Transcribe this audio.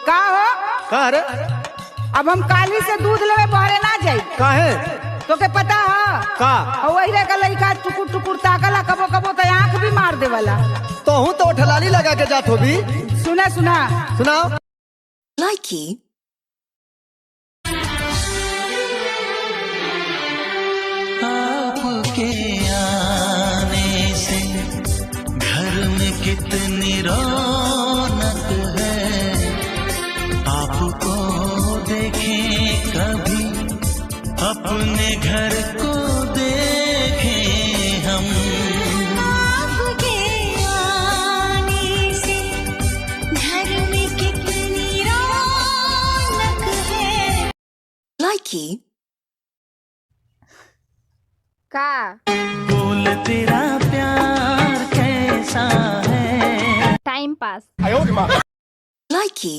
का हो? का रे? अब हम काली से दूध लेवे बहरे ना जाई। काहे? तो के पता है का? वही रे का लइका टुकुर टुकुर ताकला, कबो कबो तो आँख भी मार देवला। तोहू तो ठलाली लगा के जात होबी। सुना सुना सुनाओ। Likey. आपके आने से घर में कितनी रौनक है, आपको देखें कभी अपने घर को देखें हम। आपके आने से घर में कितनी रौनक है। Likey. का बोल तेरा प्यार कैसा है। Time pass. Likey.